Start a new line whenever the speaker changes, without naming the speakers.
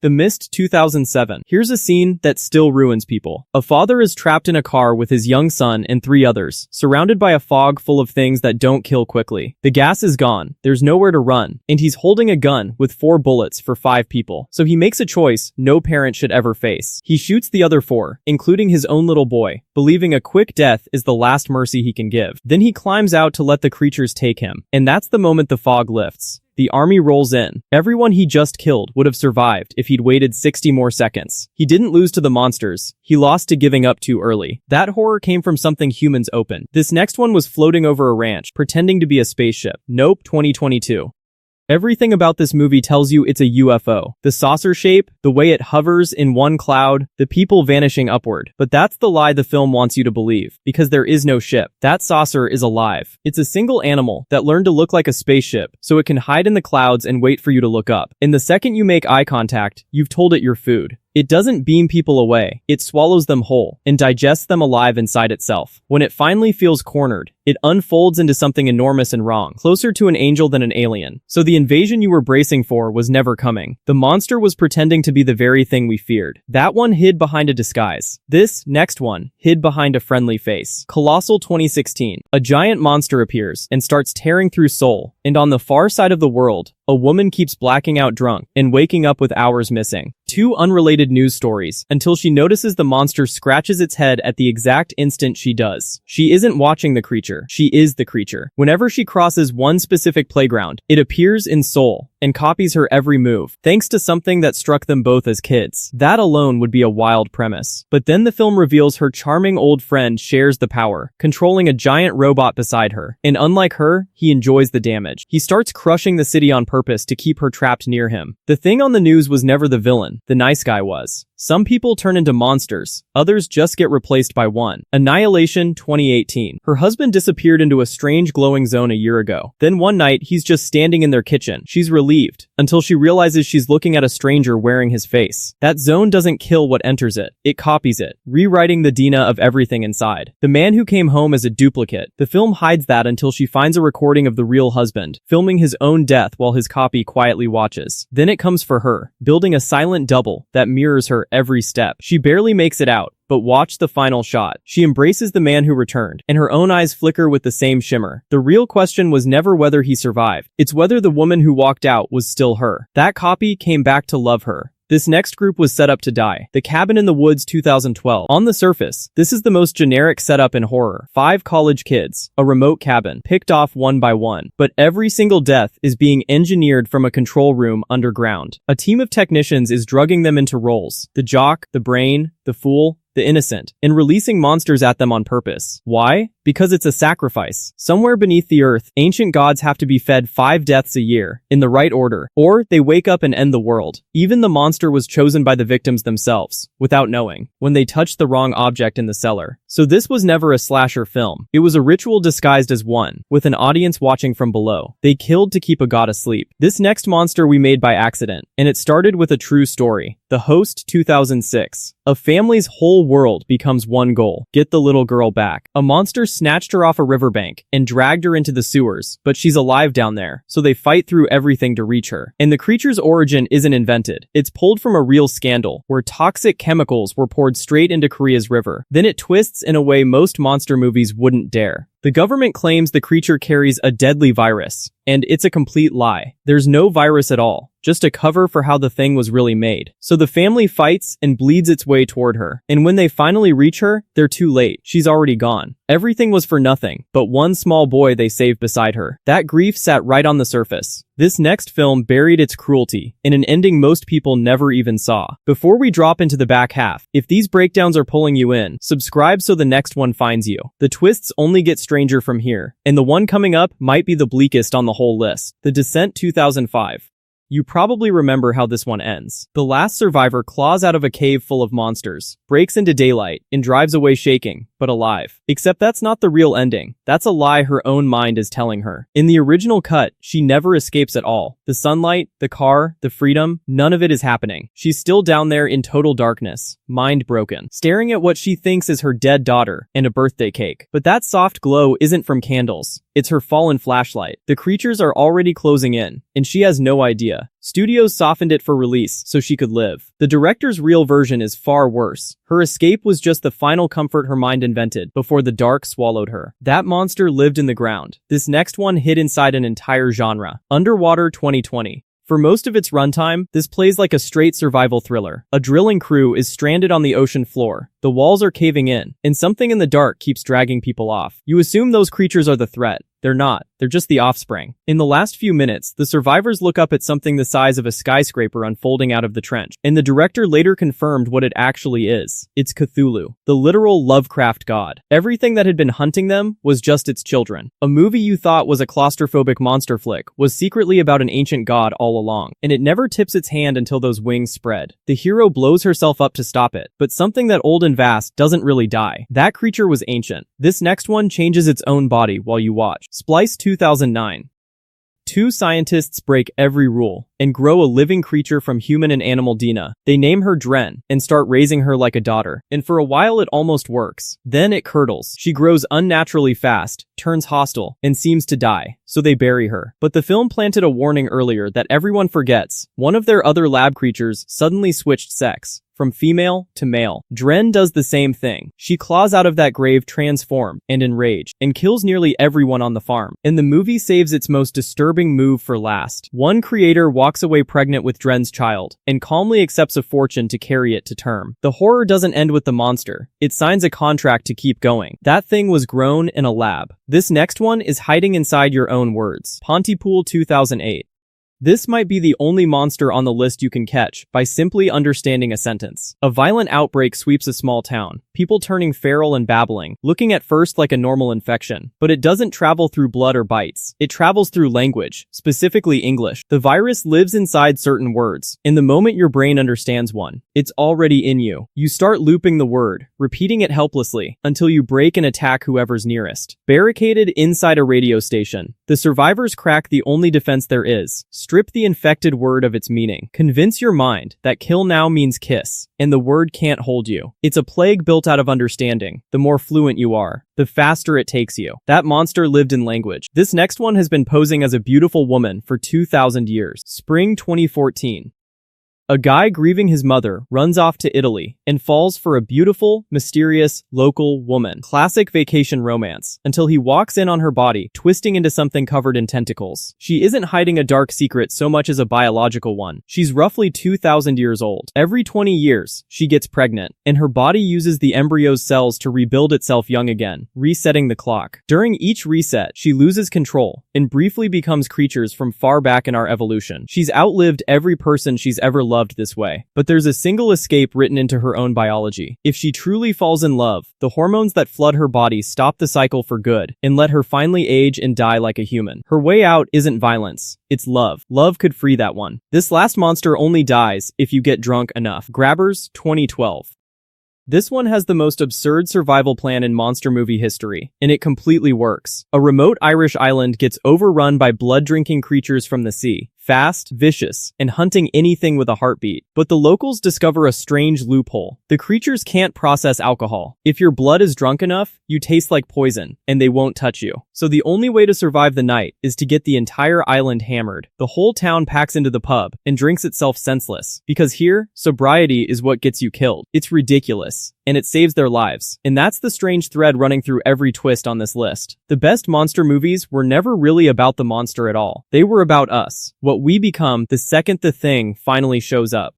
The Mist 2007. Here's a scene that still ruins people. A father is trapped in a car with his young son and 3 others, surrounded by a fog full of things that don't kill quickly. The gas is gone, there's nowhere to run, and he's holding a gun with 4 bullets for 5 people. So he makes a choice no parent should ever face. He shoots the other 4, including his own little boy, believing a quick death is the last mercy he can give. Then he climbs out to let the creatures take him, and that's the moment the fog lifts. The army rolls in. Everyone he just killed would have survived if he'd waited 60 more seconds. He didn't lose to the monsters. He lost to giving up too early. That horror came from something humans open. This next one was floating over a ranch, pretending to be a spaceship. Nope, 2022. Everything about this movie tells you it's a UFO. The saucer shape, the way it hovers in one cloud, the people vanishing upward. But that's the lie the film wants you to believe, because there is no ship. That saucer is alive. It's a single animal that learned to look like a spaceship, so it can hide in the clouds and wait for you to look up. And the second you make eye contact, you've told it your food. It doesn't beam people away, it swallows them whole, and digests them alive inside itself. When it finally feels cornered, it unfolds into something enormous and wrong, closer to an angel than an alien. So the invasion you were bracing for was never coming. The monster was pretending to be the very thing we feared. That one hid behind a disguise. This next one hid behind a friendly face. Colossal 2016. A giant monster appears and starts tearing through Seoul, and on the far side of the world, a woman keeps blacking out drunk and waking up with hours missing. 2 unrelated news stories, until she notices the monster scratches its head at the exact instant she does. She isn't watching the creature, she is the creature. Whenever she crosses one specific playground, it appears in Seoul and copies her every move, thanks to something that struck them both as kids. That alone would be a wild premise. But then the film reveals her charming old friend shares the power, controlling a giant robot beside her. And unlike her, he enjoys the damage. He starts crushing the city on purpose to keep her trapped near him. The thing on the news was never the villain, the nice guy was. Some people turn into monsters, others just get replaced by one. Annihilation 2018. Her husband disappeared into a strange glowing zone a year ago. Then one night, he's just standing in their kitchen. She's relieved, until she realizes she's looking at a stranger wearing his face. That zone doesn't kill what enters it, it copies it, rewriting the Dina of everything inside. The man who came home as a duplicate. The film hides that until she finds a recording of the real husband, filming his own death while his copy quietly watches. Then it comes for her, building a silent double that mirrors her every step. She barely makes it out, but watch the final shot. She embraces the man who returned, and her own eyes flicker with the same shimmer. The real question was never whether he survived. It's whether the woman who walked out was still her. That copy came back to love her. This next group was set up to die. The Cabin in the Woods 2012. On the surface, this is the most generic setup in horror. 5 college kids, a remote cabin, picked off one by one. But every single death is being engineered from a control room underground. A team of technicians is drugging them into roles. The jock, the brain, the fool, the innocent, and releasing monsters at them on purpose. Why? Because it's a sacrifice. Somewhere beneath the earth, ancient gods have to be fed 5 deaths a year, in the right order, or they wake up and end the world. Even the monster was chosen by the victims themselves, without knowing, when they touched the wrong object in the cellar. So this was never a slasher film. It was a ritual disguised as one, with an audience watching from below. They killed to keep a god asleep. This next monster we made by accident, and it started with a true story. The Host 2006. A family's whole world becomes one goal: get the little girl back. A monster snatched her off a riverbank and dragged her into the sewers, but she's alive down there, so they fight through everything to reach her. And the creature's origin isn't invented. It's pulled from a real scandal, where toxic chemicals were poured straight into Korea's river. Then it twists in a way most monster movies wouldn't dare. The government claims the creature carries a deadly virus, and it's a complete lie. There's no virus at all, just a cover for how the thing was really made. So the family fights and bleeds its way toward her, and when they finally reach her, they're too late. She's already gone. Everything was for nothing, but one small boy they saved beside her. That grief sat right on the surface. This next film buried its cruelty in an ending most people never even saw. Before we drop into the back half, if these breakdowns are pulling you in, subscribe so the next one finds you. The twists only get stranger from here, and the one coming up might be the bleakest on the whole list. The Descent 2005. You probably remember how this one ends. The last survivor claws out of a cave full of monsters, breaks into daylight, and drives away shaking, but alive. Except that's not the real ending. That's a lie her own mind is telling her. In the original cut, she never escapes at all. The sunlight, the car, the freedom, none of it is happening. She's still down there in total darkness, mind broken, staring at what she thinks is her dead daughter and a birthday cake. But that soft glow isn't from candles. It's her fallen flashlight. The creatures are already closing in, and she has no idea. Studios softened it for release so she could live. The director's real version is far worse. Her escape was just the final comfort her mind invented before the dark swallowed her. That monster lived in the ground. This next one hid inside an entire genre. Underwater 2020. For most of its runtime, this plays like a straight survival thriller. A drilling crew is stranded on the ocean floor. The walls are caving in, and something in the dark keeps dragging people off. You assume those creatures are the threat. They're not. They're just the offspring. In the last few minutes, the survivors look up at something the size of a skyscraper unfolding out of the trench, and the director later confirmed what it actually is. It's Cthulhu, the literal Lovecraft god. Everything that had been hunting them was just its children. A movie you thought was a claustrophobic monster flick was secretly about an ancient god all along, and it never tips its hand until those wings spread. The hero blows herself up to stop it, but something that old and vast doesn't really die. That creature was ancient. This next one changes its own body while you watch. Splice 2009. Two scientists break every rule and grow a living creature from human and animal DNA. They name her Dren and start raising her like a daughter. And for a while it almost works. Then it curdles. She grows unnaturally fast, turns hostile, and seems to die. So they bury her. But the film planted a warning earlier that everyone forgets. One of their other lab creatures suddenly switched sex. From female to male. Dren does the same thing. She claws out of that grave transformed and enraged, and kills nearly everyone on the farm. And the movie saves its most disturbing move for last. One creator walks away pregnant with Dren's child, and calmly accepts a fortune to carry it to term. The horror doesn't end with the monster. It signs a contract to keep going. That thing was grown in a lab. This next one is hiding inside your own words. Pontypool 2008. This might be the only monster on the list you can catch by simply understanding a sentence. A violent outbreak sweeps a small town, people turning feral and babbling, looking at first like a normal infection. But it doesn't travel through blood or bites. It travels through language, specifically English. The virus lives inside certain words, and the moment your brain understands one, it's already in you. You start looping the word, repeating it helplessly, until you break and attack whoever's nearest. Barricaded inside a radio station, the survivors crack the only defense there is. Strip the infected word of its meaning. Convince your mind that kill now means kiss, and the word can't hold you. It's a plague built out of understanding. The more fluent you are, the faster it takes you. That monster lived in language. This next one has been posing as a beautiful woman for 2,000 years. Spring 2014. A guy grieving his mother runs off to Italy and falls for a beautiful, mysterious, local woman. Classic vacation romance, until he walks in on her body, twisting into something covered in tentacles. She isn't hiding a dark secret so much as a biological one. She's roughly 2,000 years old. Every 20 years, she gets pregnant, and her body uses the embryo's cells to rebuild itself young again, resetting the clock. During each reset, she loses control and briefly becomes creatures from far back in our evolution. She's outlived every person she's ever loved this way. But there's a single escape written into her own biology. If she truly falls in love, the hormones that flood her body stop the cycle for good and let her finally age and die like a human. Her way out isn't violence. It's love. Love could free that one. This last monster only dies if you get drunk enough. Grabbers 2012. This one has the most absurd survival plan in monster movie history, and it completely works. A remote Irish island gets overrun by blood-drinking creatures from the sea. Fast, vicious, and hunting anything with a heartbeat. But the locals discover a strange loophole. The creatures can't process alcohol. If your blood is drunk enough, you taste like poison, and they won't touch you. So the only way to survive the night is to get the entire island hammered. The whole town packs into the pub and drinks itself senseless. Because here, sobriety is what gets you killed. It's ridiculous, and it saves their lives. And that's the strange thread running through every twist on this list. The best monster movies were never really about the monster at all. They were about us. What we become the second the thing finally shows up.